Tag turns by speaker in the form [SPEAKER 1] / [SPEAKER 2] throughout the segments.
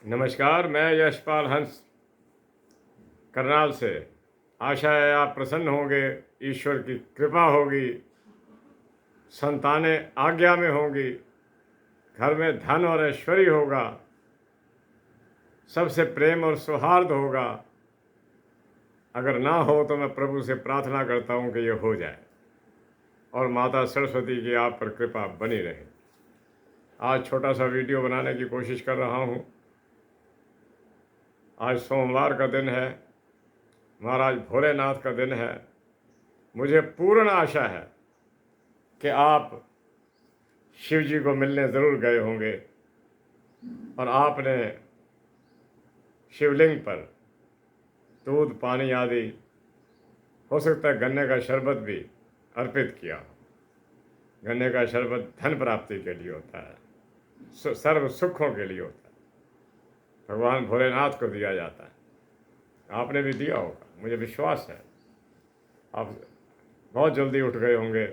[SPEAKER 1] नमस्कार, मैं यशपाल हंस करनाल से। आशा है आप प्रसन्न होंगे, ईश्वर की कृपा होगी, संतानें आज्ञा में होंगी, घर में धन और ऐश्वर्य होगा, सबसे प्रेम और सौहार्द होगा। अगर ना हो तो मैं प्रभु से प्रार्थना करता हूँ कि ये हो जाए और माता सरस्वती की आप पर कृपा बनी रहे। आज छोटा सा वीडियो बनाने की कोशिश कर रहा हूँ। आज सोमवार का दिन है, महाराज भोलेनाथ का दिन है। मुझे पूर्ण आशा है कि आप शिव जी को मिलने ज़रूर गए होंगे और आपने शिवलिंग पर दूध, पानी आदि, हो सकता है गन्ने का शरबत भी अर्पित किया। गन्ने का शरबत धन प्राप्ति के लिए होता है, सर्व सुखों के लिए होता है, भगवान भोलेनाथ को दिया जाता है। आपने भी दिया होगा, मुझे विश्वास है। आप बहुत जल्दी उठ गए होंगे,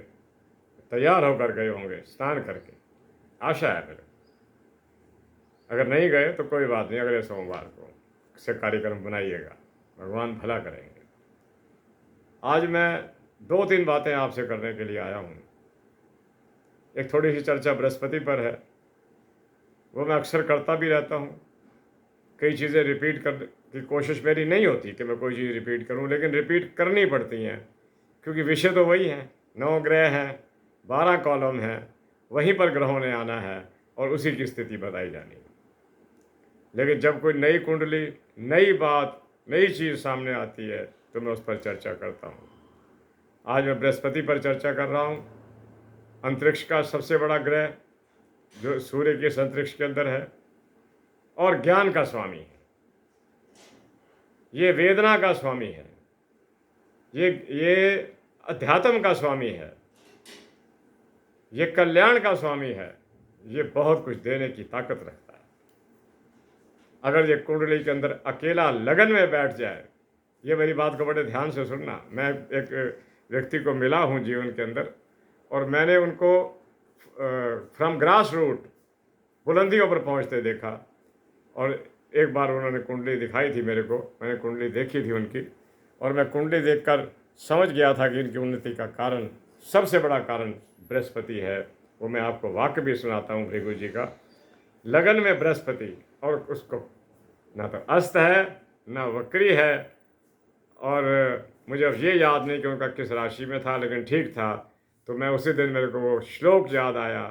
[SPEAKER 1] तैयार होकर गए होंगे स्नान करके, आशा है मेरे। अगर नहीं गए तो कोई बात नहीं, अगले सोमवार को से कार्यक्रम बनाइएगा, भगवान भला करेंगे। आज मैं 2-3 बातें आपसे करने के लिए आया हूँ। एक थोड़ी सी चर्चा बृहस्पति पर है, वो मैं अक्सर करता भी रहता हूँ। कई चीज़ें रिपीट करने की कोशिश मेरी नहीं होती कि मैं कोई चीज़ रिपीट करूँ, लेकिन रिपीट करनी पड़ती हैं क्योंकि विषय तो वही हैं। 9 ग्रह हैं, 12 कॉलम हैं, वहीं पर ग्रहों ने आना है और उसी की स्थिति बताई जानी है। लेकिन जब कोई नई कुंडली, नई बात, नई चीज़ सामने आती है तो मैं उस पर चर्चा करता हूँ। आज मैं बृहस्पति पर चर्चा कर रहा हूँ, अंतरिक्ष का सबसे बड़ा ग्रह जो सूर्य के इस अंतरिक्ष के अंदर है और ज्ञान का स्वामी है। ये वेदना का स्वामी है, ये अध्यात्म का स्वामी है, ये कल्याण का स्वामी है, ये बहुत कुछ देने की ताकत रखता है। अगर ये कुंडली के अंदर अकेला लगन में बैठ जाए, ये मेरी बात को बड़े ध्यान से सुनना। मैं एक व्यक्ति को मिला हूँ जीवन के अंदर और मैंने उनको फ्रॉम ग्रास रूट बुलंदियों पर पहुँचते देखा और एक बार उन्होंने कुंडली दिखाई थी मेरे को, मैंने कुंडली देखी थी उनकी और मैं कुंडली देखकर समझ गया था कि इनकी उन्नति का कारण, सबसे बड़ा कारण बृहस्पति है। वो मैं आपको वाक्य भी सुनाता हूँ भृगु जी का। लगन में बृहस्पति, और उसको ना तो अस्त है ना वक्री है, और मुझे अब ये याद नहीं कि उनका किस राशि में था, लेकिन ठीक था। तो मैं उसी दिन मेरे को वो श्लोक याद आया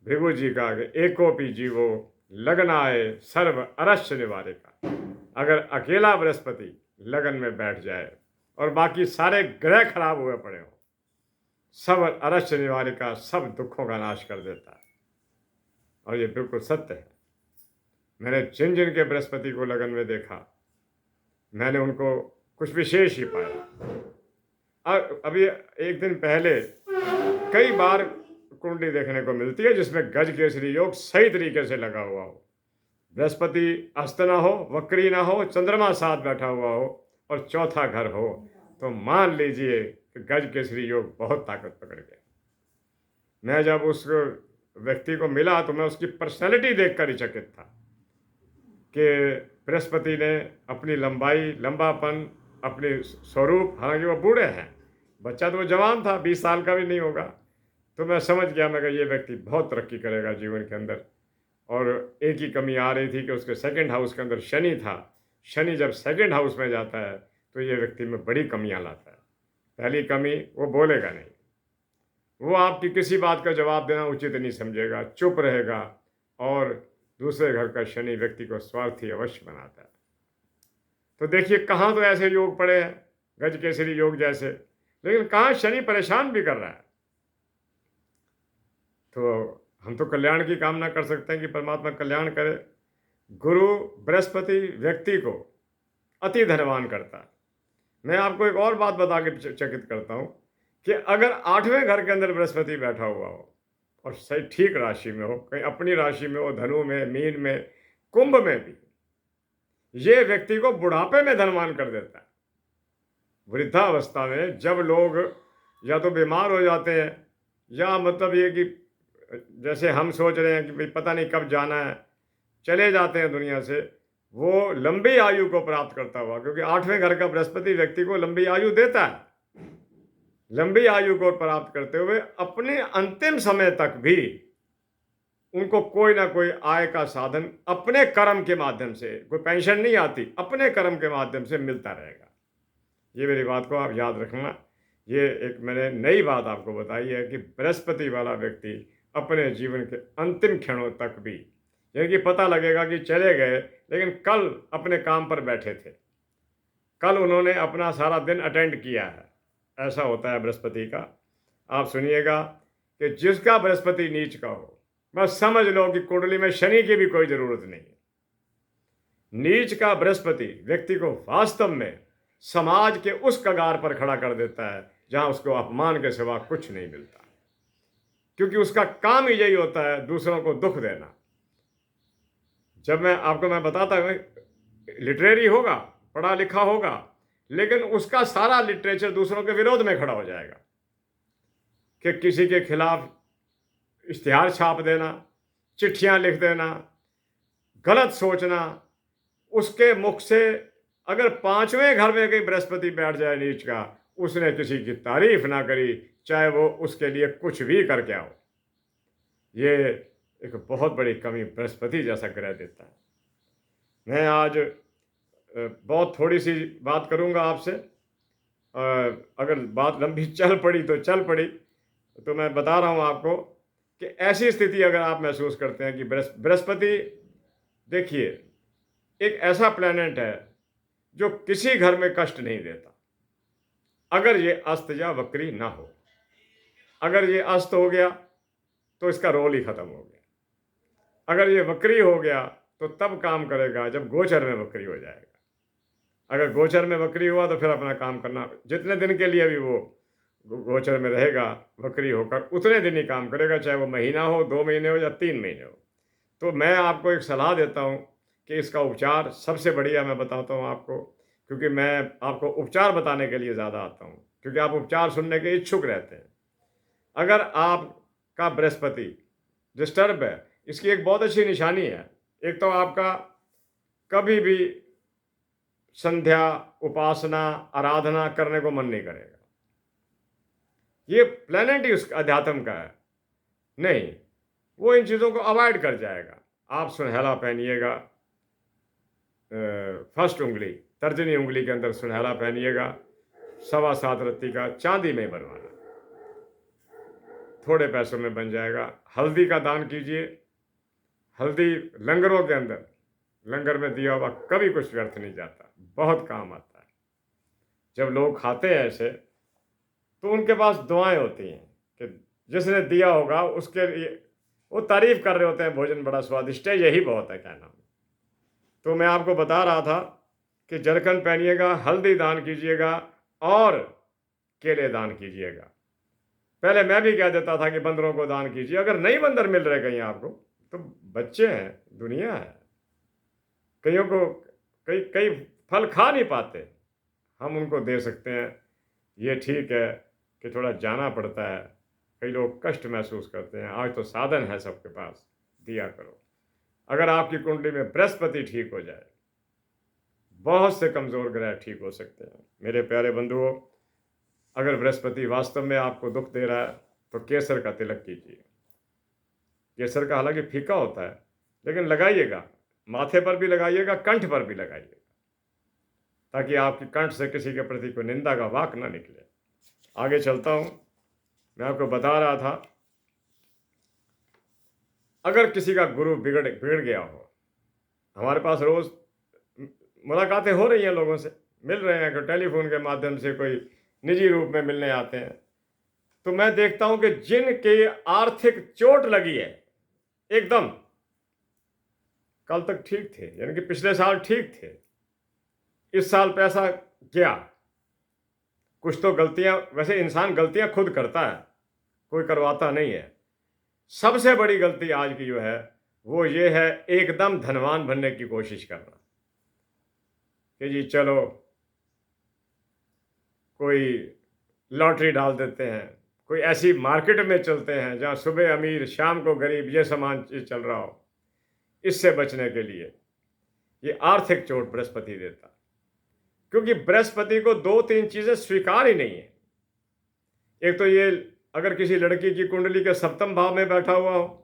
[SPEAKER 1] भृगु जी का कि एकोपी जीवो लगनाए सर्व अरस्य निवारे का। अगर अकेला बृहस्पति लगन में बैठ जाए और बाकी सारे ग्रह खराब हुए पड़े हो, सब अरस्य निवारे का, सब दुखों का नाश कर देता है। और ये बिल्कुल सत्य है। मैंने जिन जिन के बृहस्पति को लगन में देखा, मैंने उनको कुछ विशेष ही पाया। अभी एक दिन पहले कई बार कुंडली देखने को मिलती है जिसमें गज केसरी योग सही तरीके से लगा हुआ हो, बृहस्पति अस्त ना हो, वक्री ना हो, चंद्रमा साथ बैठा हुआ हो और चौथा घर हो, तो मान लीजिए कि गज केसरी योग बहुत ताकत पकड़ गया। मैं जब उस व्यक्ति को मिला तो मैं उसकी पर्सनैलिटी देखकर ही चकित था कि बृहस्पति ने अपनी लंबाई, लंबापन, अपने स्वरूप, हालांकि वो बूढ़े हैं, बच्चा तो वो जवान था, 20 साल का भी नहीं होगा, तो मैं समझ गया, मैं ये व्यक्ति बहुत तरक्की करेगा जीवन के अंदर। और एक ही कमी आ रही थी कि उसके सेकंड हाउस के अंदर शनि था। शनि जब सेकंड हाउस में जाता है तो ये व्यक्ति में बड़ी कमियां लाता है। पहली कमी, वो बोलेगा नहीं, वो आपकी किसी बात का जवाब देना उचित नहीं समझेगा, चुप रहेगा। और दूसरे घर का शनि व्यक्ति को स्वार्थी अवश्य बनाता है। तो देखिए कहाँ तो ऐसे योग पड़े हैं, गज केसरी योग जैसे, लेकिन कहाँ शनि परेशान भी कर रहा है। तो हम तो कल्याण की कामना कर सकते हैं कि परमात्मा कल्याण करे। गुरु बृहस्पति व्यक्ति को अति धनवान करता है। मैं आपको एक और बात बता के चकित करता हूँ कि अगर 8वें घर के अंदर बृहस्पति बैठा हुआ हो और सही ठीक राशि में हो, कहीं अपनी राशि में हो, धनु में, मीन में, कुंभ में भी, ये व्यक्ति को बुढ़ापे में धनवान कर देता है। वृद्धावस्था में जब लोग या तो बीमार हो जाते हैं या मतलब ये कि जैसे हम सोच रहे हैं कि भाई पता नहीं कब जाना है, चले जाते हैं दुनिया से, वो लंबी आयु को प्राप्त करता हुआ, क्योंकि 8वें घर का बृहस्पति व्यक्ति को लंबी आयु देता है, लंबी आयु को प्राप्त करते हुए अपने अंतिम समय तक भी उनको कोई ना कोई आय का साधन अपने कर्म के माध्यम से, कोई पेंशन नहीं आती, अपने कर्म के माध्यम से मिलता रहेगा। ये मेरी बात को आप याद रखना। ये एक मैंने नई बात आपको बताई है कि बृहस्पति वाला व्यक्ति अपने जीवन के अंतिम क्षणों तक भी, यानी कि पता लगेगा कि चले गए लेकिन कल अपने काम पर बैठे थे, कल उन्होंने अपना सारा दिन अटेंड किया है, ऐसा होता है बृहस्पति का। आप सुनिएगा कि जिसका बृहस्पति नीच का हो, बस समझ लो कि कुंडली में शनि की भी कोई ज़रूरत नहीं है। नीच का बृहस्पति व्यक्ति को वास्तव में समाज के उस कगार पर खड़ा कर देता है जहां उसको अपमान के सिवा कुछ नहीं मिलता, क्योंकि उसका काम ही यही होता है दूसरों को दुख देना। जब मैं बताता हूँ, लिटरेरी होगा, पढ़ा लिखा होगा, लेकिन उसका सारा लिटरेचर दूसरों के विरोध में खड़ा हो जाएगा, कि किसी के खिलाफ इश्तिहार छाप देना, चिट्ठियां लिख देना, गलत सोचना। उसके मुख से अगर 5वें घर में कहीं बृहस्पति बैठ जाए नीच का, उसने किसी की तारीफ ना करी, चाहे वो उसके लिए कुछ भी करके आओ। ये एक बहुत बड़ी कमी बृहस्पति जैसा ग्रह देता है। मैं आज बहुत थोड़ी सी बात करूंगा आपसे, अगर बात लंबी चल पड़ी तो चल पड़ी, तो मैं बता रहा हूं आपको कि ऐसी स्थिति अगर आप महसूस करते हैं कि बृहस्पति, देखिए, एक ऐसा प्लैनेट है जो किसी घर में कष्ट नहीं देता, अगर ये अस्त या वक्री ना हो। अगर ये अस्त हो गया तो इसका रोल ही खत्म हो गया। अगर ये वक्री हो गया तो तब काम करेगा जब गोचर में वक्री हो जाएगा। अगर गोचर में वक्री हुआ तो फिर अपना काम करना, जितने दिन के लिए भी वो गोचर में रहेगा वक्री होकर, उतने दिन ही काम करेगा, चाहे वो महीना हो, 2 महीने हो या 3 महीने हो। तो मैं आपको एक सलाह देता हूँ कि इसका उपचार सबसे बढ़िया मैं बताता हूँ आपको, क्योंकि मैं आपको उपचार बताने के लिए ज़्यादा आता हूँ, क्योंकि आप उपचार सुनने के इच्छुक रहते हैं। अगर आपका बृहस्पति डिस्टर्ब है, इसकी एक बहुत अच्छी निशानी है। एक तो आपका कभी भी संध्या, उपासना, आराधना करने को मन नहीं करेगा। ये प्लैनेट ही उस अध्यात्म का है, नहीं, वो इन चीज़ों को अवॉइड कर जाएगा। आप सुनहला पहनिएगा, फर्स्ट उंगली, तर्जनी उंगली के अंदर सुनहला पहनिएगा, 7.25 रत्ती का चांदी में बनवाना, थोड़े पैसों में बन जाएगा। हल्दी का दान कीजिए, हल्दी लंगरों के अंदर, लंगर में दिया हुआ कभी कुछ व्यर्थ नहीं जाता, बहुत काम आता है। जब लोग खाते हैं ऐसे तो उनके पास दुआएं होती हैं कि जिसने दिया होगा उसके लिए वो तारीफ कर रहे होते हैं, भोजन बड़ा स्वादिष्ट है, यही बहुत है कहना। तो मैं आपको बता रहा था कि जरकन पहनिएगा, हल्दी दान कीजिएगा और केले दान कीजिएगा। पहले मैं भी कह देता था कि बंदरों को दान कीजिए, अगर नहीं बंदर मिल रहे कहीं आपको, तो बच्चे हैं, दुनिया है, कईयों को कई फल खा नहीं पाते, हम उनको दे सकते हैं। ये ठीक है कि थोड़ा जाना पड़ता है, कई लोग कष्ट महसूस करते हैं, आज तो साधन है सबके पास, दिया करो। अगर आपकी कुंडली में बृहस्पति ठीक हो जाए, बहुत से कमज़ोर ग्रह ठीक हो सकते हैं। मेरे प्यारे बंधुओं, अगर बृहस्पति वास्तव में आपको दुख दे रहा है तो केसर का तिलक कीजिए। केसर का हालांकि फीका होता है, लेकिन लगाइएगा, माथे पर भी लगाइएगा, कंठ पर भी लगाइएगा, ताकि आपकी कंठ से किसी के प्रति कोई निंदा का वाक ना निकले। आगे चलता हूं। मैं आपको बता रहा था, अगर किसी का गुरु बिगड़ गया हो, हमारे पास रोज मुलाकातें हो रही हैं, लोगों से मिल रहे हैं, टेलीफोन के माध्यम से कोई निजी रूप में मिलने आते हैं, तो मैं देखता हूं कि जिनके आर्थिक चोट लगी है, एकदम कल तक ठीक थे, यानी कि पिछले साल ठीक थे, इस साल पैसा गया। कुछ तो गलतियां, वैसे इंसान गलतियां खुद करता है, कोई करवाता नहीं है। सबसे बड़ी गलती आज की जो है वो ये है, एकदम धनवान बनने की कोशिश करना कि जी चलो कोई लॉटरी डाल देते हैं, कोई ऐसी मार्केट में चलते हैं जहां सुबह अमीर शाम को गरीब, ये सामान चल रहा हो। इससे बचने के लिए ये आर्थिक चोट बृहस्पति देता, क्योंकि बृहस्पति को 2-3 चीजें स्वीकार ही नहीं है। एक तो ये, अगर किसी लड़की की कुंडली के सप्तम भाव में बैठा हुआ हो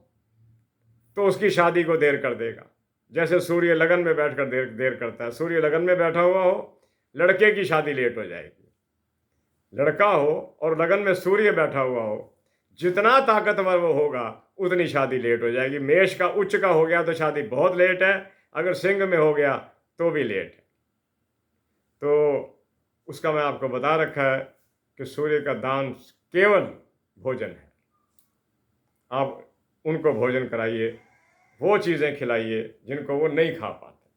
[SPEAKER 1] तो उसकी शादी को देर कर देगा, जैसे सूर्य लगन में बैठकर देर करता है। सूर्य लगन में बैठा हुआ हो, लड़के की शादी लेट हो जाएगी। लड़का हो और लगन में सूर्य बैठा हुआ हो, जितना ताकतवर वो होगा उतनी शादी लेट हो जाएगी। मेष का उच्च का हो गया तो शादी बहुत लेट है, अगर सिंह में हो गया तो भी लेट है। तो उसका मैं आपको बता रखा है कि सूर्य का दान केवल भोजन है। आप उनको भोजन कराइए, वो चीज़ें खिलाइए जिनको वो नहीं खा पाते।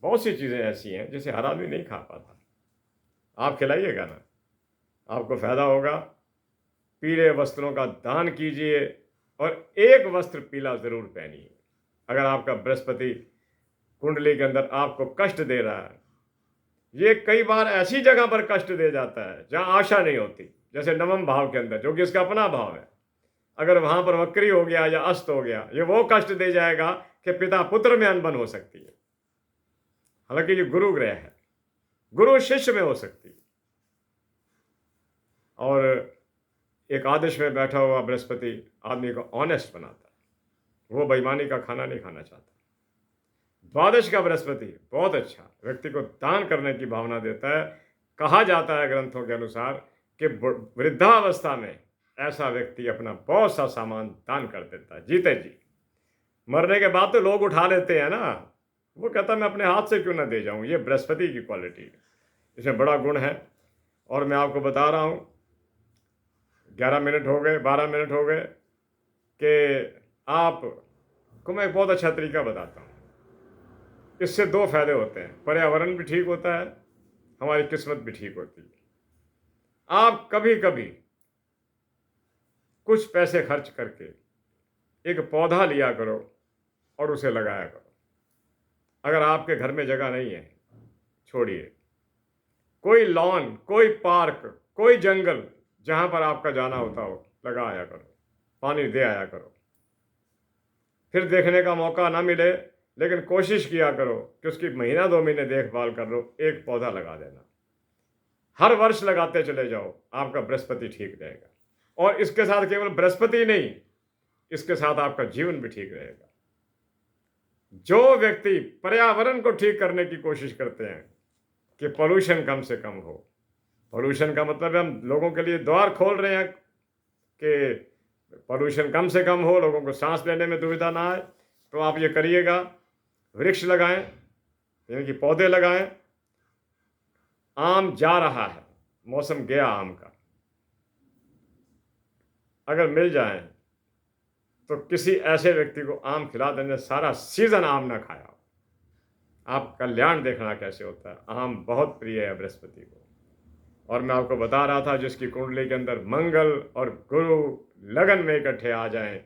[SPEAKER 1] बहुत सी चीज़ें ऐसी हैं जिसे हर आदमी नहीं खा पाता, आप खिलाइएगा ना, आपको फ़ायदा होगा। पीले वस्त्रों का दान कीजिए और एक वस्त्र पीला ज़रूर पहनिए। अगर आपका बृहस्पति कुंडली के अंदर आपको कष्ट दे रहा है, ये कई बार ऐसी जगह पर कष्ट दे जाता है जहाँ आशा नहीं होती, जैसे नवम भाव के अंदर, जो कि इसका अपना भाव है। अगर वहाँ पर वक्री हो गया या अस्त हो गया, ये वो कष्ट दे जाएगा कि पिता पुत्र में अनबन हो सकती है। हालांकि ये गुरु ग्रह है, गुरु शिष्य में हो सकती है। और एक आदेश में बैठा हुआ बृहस्पति आदमी को ऑनेस्ट बनाता है, वो बेईमानी का खाना नहीं खाना चाहता। द्वादश का बृहस्पति बहुत अच्छा, व्यक्ति को दान करने की भावना देता है। कहा जाता है ग्रंथों के अनुसार कि वृद्धावस्था में ऐसा व्यक्ति अपना बहुत सा सामान दान कर देता है, जीते जी। मरने के बाद तो लोग उठा लेते हैं ना, वो कहता मैं अपने हाथ से क्यों ना दे जाऊं। ये बृहस्पति की क्वालिटी है, इसमें बड़ा गुण है। और मैं आपको बता रहा हूं, 11 मिनट हो गए, 12 मिनट हो गए, कि आपको मैं एक बहुत अच्छा तरीका बताता हूँ। इससे 2 फायदे होते हैं, पर्यावरण भी ठीक होता है, हमारी किस्मत भी ठीक होती है। आप कभी कभी कुछ पैसे खर्च करके एक पौधा लिया करो और उसे लगाया करो। अगर आपके घर में जगह नहीं है, छोड़िए, कोई लॉन, कोई पार्क, कोई जंगल जहां पर आपका जाना होता हो, लगा आया करो, पानी दे आया करो। फिर देखने का मौका ना मिले, लेकिन कोशिश किया करो कि उसकी महीना 2 महीने देखभाल कर लो, एक पौधा लगा देना। हर वर्ष लगाते चले जाओ, आपका बृहस्पति ठीक रहेगा। और इसके साथ केवल बृहस्पति नहीं, इसके साथ आपका जीवन भी ठीक रहेगा। जो व्यक्ति पर्यावरण को ठीक करने की कोशिश करते हैं कि पोल्यूशन कम से कम हो, पोल्यूशन का मतलब है हम लोगों के लिए द्वार खोल रहे हैं कि पोल्यूशन कम से कम हो, लोगों को सांस लेने में दुविधा ना आए, तो आप ये करिएगा, वृक्ष लगाएं, यानी कि पौधे लगाएं। आम जा रहा है, मौसम गया आम का, अगर मिल जाए तो किसी ऐसे व्यक्ति को आम खिला देने, सारा सीजन आम ना खाया हो। आप कल्याण देखना कैसे होता है। आम बहुत प्रिय है बृहस्पति को। और मैं आपको बता रहा था, जिसकी कुंडली के अंदर मंगल और गुरु लगन में इकट्ठे आ जाएं,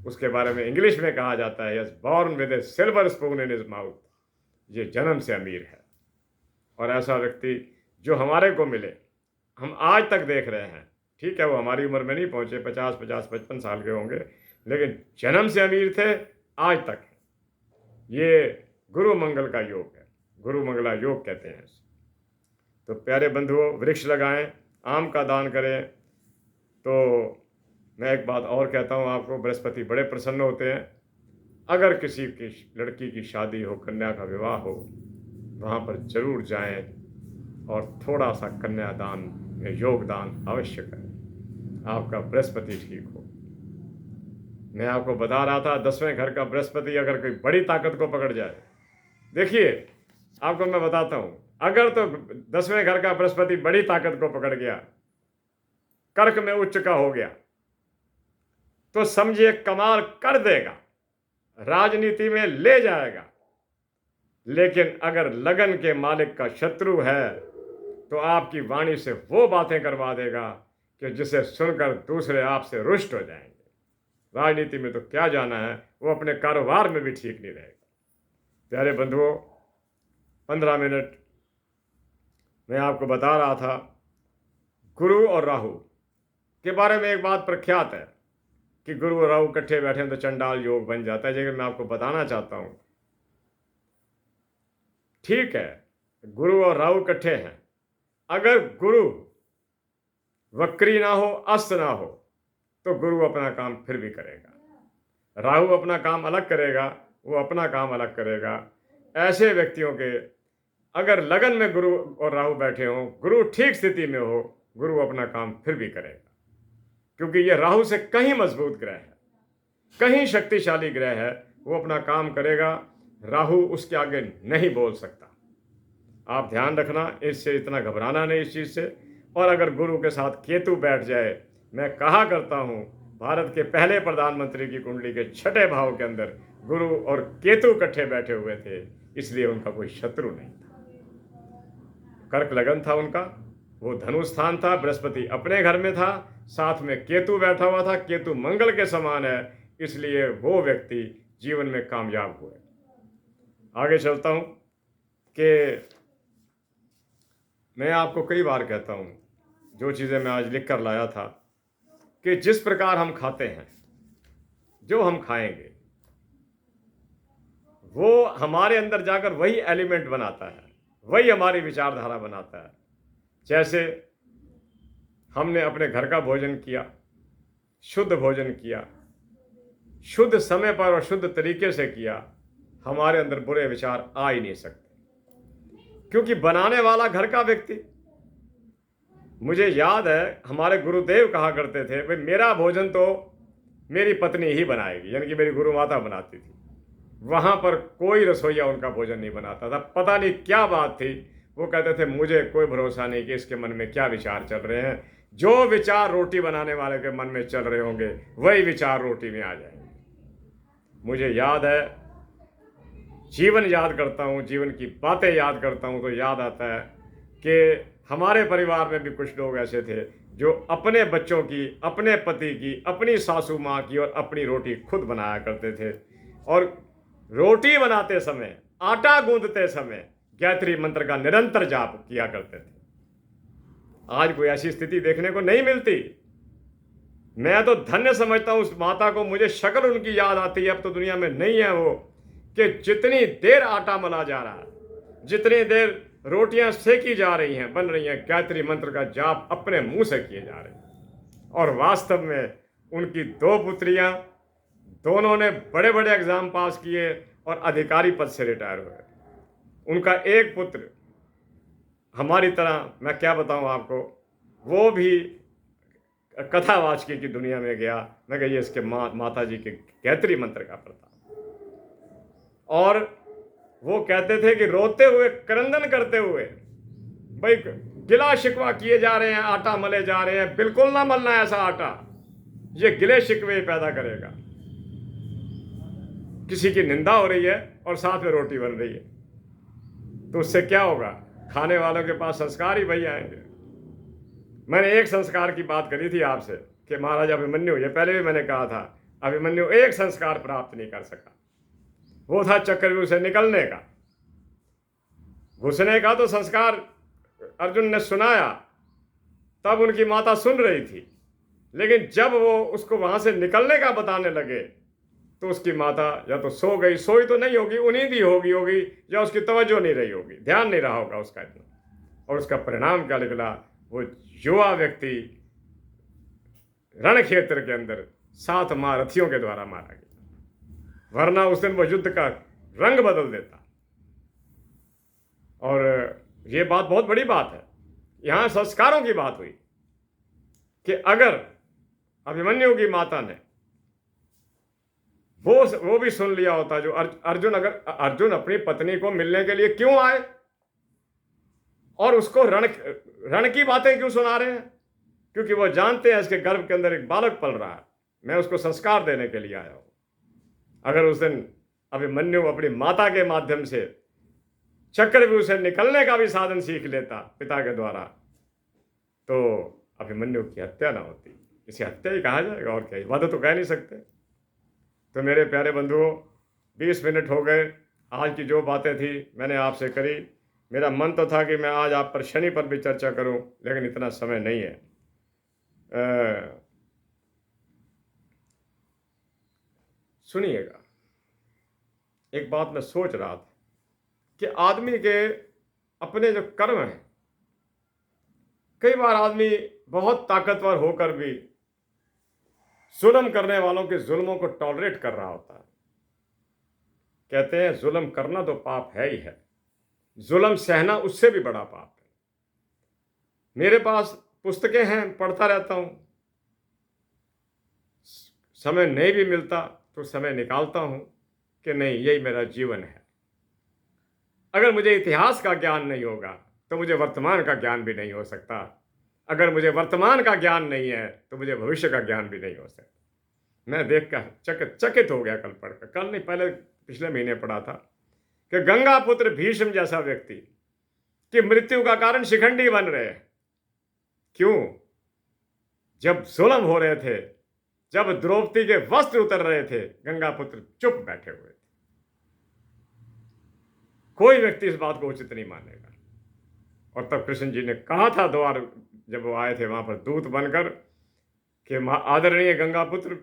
[SPEAKER 1] उसके बारे में इंग्लिश में कहा जाता है, yes born with A silver spoon in his mouth, ये जन्म से अमीर है। और ऐसा व्यक्ति जो हमारे को मिले, हम आज तक देख रहे हैं, ठीक है वो हमारी उम्र में नहीं पहुंचे, 50-55 साल के होंगे, लेकिन जन्म से अमीर थे आज तक। ये गुरु मंगल का योग है, गुरु मंगला योग कहते हैं इसे। तो प्यारे बंधुओं, वृक्ष लगाएं, आम का दान करें। तो मैं एक बात और कहता हूँ आपको, बृहस्पति बड़े प्रसन्न होते हैं। अगर किसी की लड़की की शादी हो, कन्या का विवाह हो, वहाँ पर जरूर जाएं और थोड़ा सा कन्यादान में योगदान अवश्य करें, आपका बृहस्पति ठीक हो। मैं आपको बता रहा था, 10वें घर का बृहस्पति अगर कोई बड़ी ताकत को पकड़ जाए, देखिए आपको मैं बताता हूँ, अगर तो 10वें घर का बृहस्पति बड़ी ताकत को पकड़ गया, कर्क में उच्च का हो गया, तो समझिए कमाल कर देगा, राजनीति में ले जाएगा। लेकिन अगर लगन के मालिक का शत्रु है तो आपकी वाणी से वो बातें करवा देगा कि जिसे सुनकर दूसरे आपसे रुष्ट हो जाएंगे। राजनीति में तो क्या जाना है, वो अपने कारोबार में भी ठीक नहीं रहेगा। प्यारे बंधुओं, 15 मिनट मैं आपको बता रहा था, गुरु और राहु के बारे में एक बात प्रख्यात है कि गुरु और राहु इकट्ठे बैठे हैं तो चंडाल योग बन जाता है, लेकिन मैं आपको बताना चाहता हूं, ठीक है गुरु और राहु इकट्ठे हैं, अगर गुरु वक्री ना हो, अस्त ना हो, तो गुरु अपना काम फिर भी करेगा, राहु अपना काम अलग करेगा, वो अपना काम अलग करेगा। ऐसे व्यक्तियों के अगर लगन में गुरु और राहु बैठे हों, गुरु ठीक स्थिति में हो, गुरु अपना काम फिर भी करेगा, क्योंकि ये राहु से कहीं मजबूत ग्रह है, कहीं शक्तिशाली ग्रह है, वो अपना काम करेगा, राहु उसके आगे नहीं बोल सकता। आप ध्यान रखना, इससे इतना घबराना नहीं इस चीज़ से। और अगर गुरु के साथ केतु बैठ जाए, मैं कहा करता हूँ भारत के पहले प्रधानमंत्री की कुंडली के 6ठे भाव के अंदर गुरु और केतु इकट्ठे बैठे हुए थे, इसलिए उनका कोई शत्रु नहीं था। कर्क लगन था उनका, वो धनुष स्थान था, बृहस्पति अपने घर में था, साथ में केतु बैठा हुआ था, केतु मंगल के समान है, इसलिए वो व्यक्ति जीवन में कामयाब हुए। आगे चलता हूं कि मैं आपको कई बार कहता हूं, जो चीज़ें मैं आज लिख कर लाया था, कि जिस प्रकार हम खाते हैं, जो हम खाएंगे वो हमारे अंदर जाकर वही एलिमेंट बनाता है, वही हमारी विचारधारा बनाता है। जैसे हमने अपने घर का भोजन किया, शुद्ध भोजन किया, शुद्ध समय पर और शुद्ध तरीके से किया, हमारे अंदर बुरे विचार आ ही नहीं सकते, क्योंकि बनाने वाला घर का व्यक्ति। मुझे याद है हमारे गुरुदेव कहा करते थे, भाई मेरा भोजन तो मेरी पत्नी ही बनाएगी, यानी कि मेरी गुरु माता बनाती थी, वहां पर कोई रसोईया उनका भोजन नहीं बनाता था। पता नहीं क्या बात थी, वो कहते थे मुझे कोई भरोसा नहीं कि इसके मन में क्या विचार चल रहे हैं, जो विचार रोटी बनाने वाले के मन में चल रहे होंगे वही विचार रोटी में आ जाएंगे। मुझे याद है, जीवन याद करता हूँ, जीवन की बातें याद करता हूँ तो याद आता है कि हमारे परिवार में भी कुछ लोग ऐसे थे जो अपने बच्चों की, अपने पति की, अपनी सासू माँ की और अपनी रोटी खुद बनाया करते थे, और रोटी बनाते समय, आटा गूंदते समय गायत्री मंत्र का निरंतर जाप किया करते थे। आज कोई ऐसी स्थिति देखने को नहीं मिलती। मैं तो धन्य समझता हूँ उस माता को, मुझे शक्ल उनकी याद आती है, अब तो दुनिया में नहीं है वो, कि जितनी देर आटा मला जा रहा है, जितनी देर रोटियां सेकी जा रही हैं, बन रही हैं, गायत्री मंत्र का जाप अपने मुंह से किए जा रहे हैं। और वास्तव में उनकी 2 पुत्रियां, दोनों ने बड़े बड़े एग्जाम पास किए और अधिकारी पद से रिटायर हुए। उनका एक पुत्र हमारी तरह, मैं क्या बताऊं आपको, वो भी कथावाचकी की दुनिया में गया। मैं कहिए इसके माता जी के गायत्री मंत्र का प्रताप। और वो कहते थे कि रोते हुए, क्रंदन करते हुए, भाई गिला शिकवा किए जा रहे हैं, आटा मले जा रहे हैं, बिल्कुल ना मलना ऐसा आटा, ये गिले शिकवे पैदा करेगा। किसी की निंदा हो रही है और साथ में रोटी बन रही है, तो उससे क्या होगा? खाने वालों के पास संस्कार ही वही आएंगे। मैंने एक संस्कार की बात करी थी आपसे कि महाराज अभिमन्यु, ये पहले भी मैंने कहा था, अभिमन्यु एक संस्कार प्राप्त नहीं कर सका, वो था चक्रव्यूह से निकलने का। घुसने का तो संस्कार अर्जुन ने सुनाया, तब उनकी माता सुन रही थी, लेकिन जब वो उसको वहां से निकलने का बताने लगे तो उसकी माता या तो सो गई, सोई तो नहीं होगी, उन्हीं दी होगी, या उसकी तवज्जो नहीं रही होगी, ध्यान नहीं रहा होगा उसका इतना, और उसका परिणाम क्या निकला? वो युवा व्यक्ति रण क्षेत्र के अंदर 7 महारथियों के द्वारा मारा गया, वरना उस दिन वो युद्ध का रंग बदल देता। और ये बात बहुत बड़ी बात है, यहां संस्कारों की बात हुई कि अगर अभिमन्यु की माता ने वो भी सुन लिया होता, जो अर्जुन अपनी पत्नी को मिलने के लिए क्यों आए और उसको रण की बातें क्यों सुना रहे हैं? क्योंकि वो जानते हैं इसके गर्भ के अंदर एक बालक पल रहा है, मैं उसको संस्कार देने के लिए आया हूं। अगर उस दिन अभिमन्यु अपनी माता के माध्यम से चक्रव्यूह से निकलने का भी साधन सीख लेता पिता के द्वारा, तो अभिमन्यु की हत्या ना होती। इसे हत्या ही कहा जाएगा, और क्या, वध तो कह नहीं सकते। तो मेरे प्यारे बंधुओं, 20 मिनट हो गए, आज की जो बातें थी मैंने आपसे करी। मेरा मन तो था कि मैं आज आप पर शनि पर भी चर्चा करूं, लेकिन इतना समय नहीं है। सुनिएगा, एक बात मैं सोच रहा था कि आदमी के अपने जो कर्म हैं, कई बार आदमी बहुत ताकतवर होकर भी जुल्म करने वालों के जुल्मों को टॉलरेट कर रहा होता है। कहते हैं जुल्म करना तो पाप है ही है, जुल्म सहना उससे भी बड़ा पाप है। मेरे पास पुस्तकें हैं, पढ़ता रहता हूं, समय नहीं भी मिलता तो समय निकालता हूं कि नहीं, यही मेरा जीवन है। अगर मुझे इतिहास का ज्ञान नहीं होगा तो मुझे वर्तमान का ज्ञान भी नहीं हो सकता। अगर मुझे वर्तमान का ज्ञान नहीं है तो मुझे भविष्य का ज्ञान भी नहीं हो सकता। मैं देखकर चकित हो गया, कल पढ़कर, कल नहीं, पहले पिछले महीने पढ़ा था कि गंगा पुत्र भीष्म जैसा व्यक्ति की मृत्यु का कारण शिखंडी बन रहे हैं। क्यों? जब जुल्म हो रहे थे, जब द्रौपदी के वस्त्र उतर रहे थे, गंगा पुत्र चुप बैठे हुए थे। कोई व्यक्ति इस बात को उचित नहीं मानेगा। और तब कृष्ण जी ने कहा था द्वार, जब वो आए थे वहां पर दूत बनकर, कि आदरणीय गंगा पुत्र,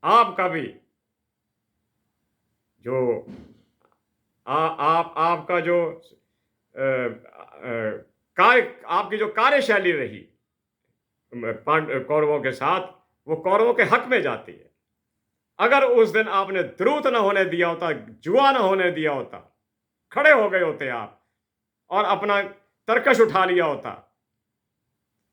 [SPEAKER 1] आपका भी जो आपका जो कार्य, आपकी जो कार्यशैली रही कौरवों के साथ, वो कौरवों के हक में जाती है। अगर उस दिन आपने द्रुत न होने दिया होता, जुआ न होने दिया होता, खड़े हो गए होते आप और अपना तरकश उठा लिया होता,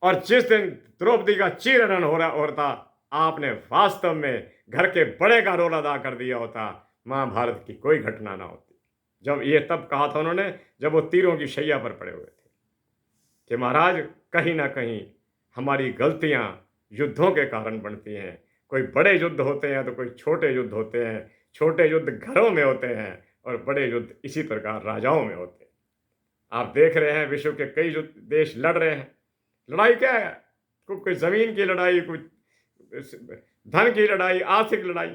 [SPEAKER 1] और जिस दिन द्रौपदी का चीरहरण हो रहा होता, आपने वास्तव में घर के बड़े का रोल अदा कर दिया होता, महाभारत की कोई घटना ना होती। जब ये तब कहा था उन्होंने, जब वो तीरों की शैया पर पड़े हुए थे, कि महाराज कहीं ना कहीं हमारी गलतियां युद्धों के कारण बनती हैं। कोई बड़े युद्ध होते हैं तो कोई छोटे युद्ध होते हैं, छोटे युद्ध घरों में होते हैं और बड़े युद्ध इसी प्रकार राजाओं में होते हैं। आप देख रहे हैं विश्व के कई युद्ध देश लड़ रहे हैं। लड़ाई क्या है? कोई जमीन की लड़ाई, कोई धन की लड़ाई, आर्थिक लड़ाई।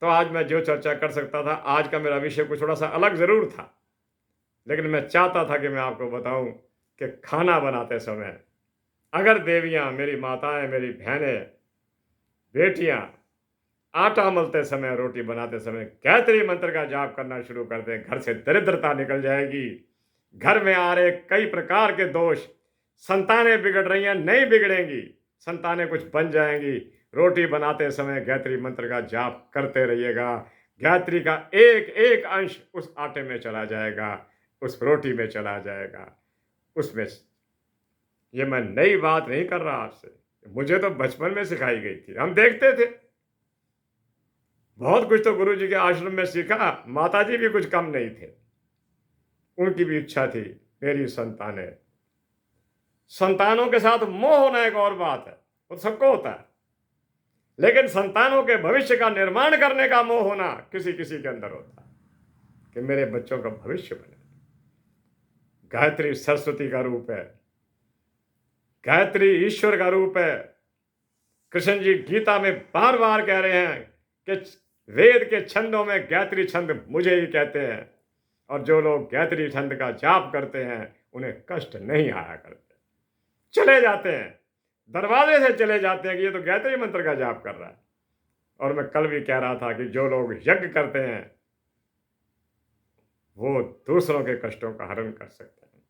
[SPEAKER 1] तो आज मैं जो चर्चा कर सकता था, आज का मेरा विषय कुछ थोड़ा सा अलग जरूर था, लेकिन मैं चाहता था कि मैं आपको बताऊं कि खाना बनाते समय अगर देवियां, मेरी माताएं, मेरी बहनें, बेटियां आटा मलते समय, रोटी बनाते समय गायत्री मंत्र का जाप करना शुरू कर दें, घर से दरिद्रता निकल जाएगी। घर में आ रहे कई प्रकार के दोष, संतानें बिगड़ रही हैं, नहीं बिगड़ेंगी, संतानें कुछ बन जाएंगी। रोटी बनाते समय गायत्री मंत्र का जाप करते रहिएगा। गायत्री का एक एक अंश उस आटे में चला जाएगा, उस रोटी में चला जाएगा, उसमें। ये मैं नई बात नहीं कर रहा आपसे, मुझे तो बचपन में सिखाई गई थी, हम देखते थे। बहुत कुछ तो गुरु जी के आश्रम में सीखा। माताजी भी कुछ कम नहीं थे, उनकी भी इच्छा थी मेरी संतानों के साथ मोह होना एक और बात है, वो सबको होता है, लेकिन संतानों के भविष्य का निर्माण करने का मोह होना किसी किसी के अंदर होता है, कि मेरे बच्चों का भविष्य बने। गायत्री सरस्वती का रूप है, गायत्री ईश्वर का रूप है। कृष्ण जी गीता में बार बार कह रहे हैं कि वेद के छंदों में गायत्री छंद मुझे ही कहते हैं, और जो लोग गायत्री छंद का जाप करते हैं उन्हें कष्ट नहीं आया करते। चले जाते हैं, दरवाजे से चले जाते हैं कि ये तो गायत्री मंत्र का जाप कर रहा है। और मैं कल भी कह रहा था कि जो लोग यज्ञ करते हैं वो दूसरों के कष्टों का हरण कर सकते हैं।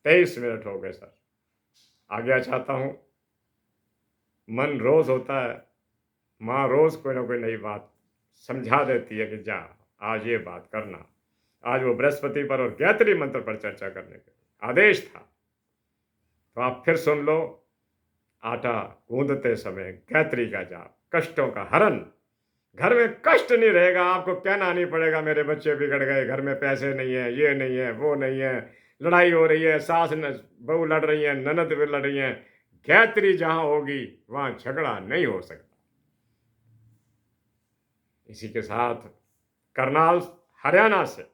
[SPEAKER 1] 23 मिनट हो गए सर, आज्ञा चाहता हूं। मन रोज होता है, माँ रोज कोई ना कोई नई बात समझा देती है कि जा आज ये बात करना। आज वो बृहस्पति पर और गायत्री मंत्र पर चर्चा करने का आदेश था, तो आप फिर सुन लो। आटा गूंदते समय गायत्री का जाप, कष्टों का हरण। घर में कष्ट नहीं रहेगा, आपको कहना नहीं पड़ेगा मेरे बच्चे बिगड़ गए, घर में पैसे नहीं है, ये नहीं है, वो नहीं है, लड़ाई हो रही है, सास बहू लड़ रही है, ननद भी लड़ रही है। गायत्री जहां होगी वहां झगड़ा नहीं हो सकता। इसी के साथ करनाल हरियाणा से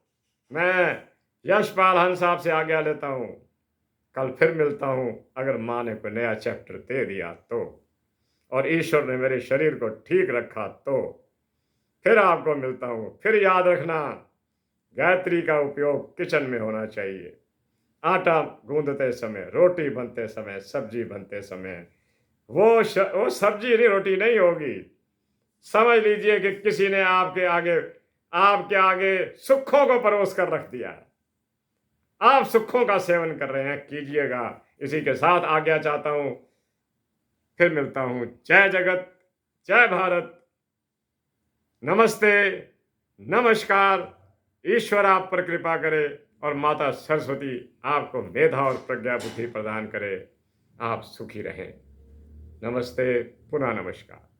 [SPEAKER 1] मैं यशपाल हंस साहब से आज्ञा लेता हूं। कल फिर मिलता हूं, अगर माँ ने कोई नया चैप्टर दे दिया तो, और ईश्वर ने मेरे शरीर को ठीक रखा तो फिर आपको मिलता हूं। फिर याद रखना, गायत्री का उपयोग किचन में होना चाहिए। आटा गूंदते समय, रोटी बनते समय, सब्जी बनते समय, वो सब्जी नहीं, रोटी नहीं होगी। समझ लीजिए कि किसी ने आपके आगे सुखों को परोस कर रख दिया है। आप सुखों का सेवन कर रहे हैं, कीजिएगा। इसी के साथ आज्ञा चाहता हूं, फिर मिलता हूं। जय जगत, जय भारत, नमस्ते, नमस्कार। ईश्वर आप पर कृपा करे और माता सरस्वती आपको मेधा और प्रज्ञा बुद्धि प्रदान करे। आप सुखी रहें। नमस्ते, पुनः नमस्कार।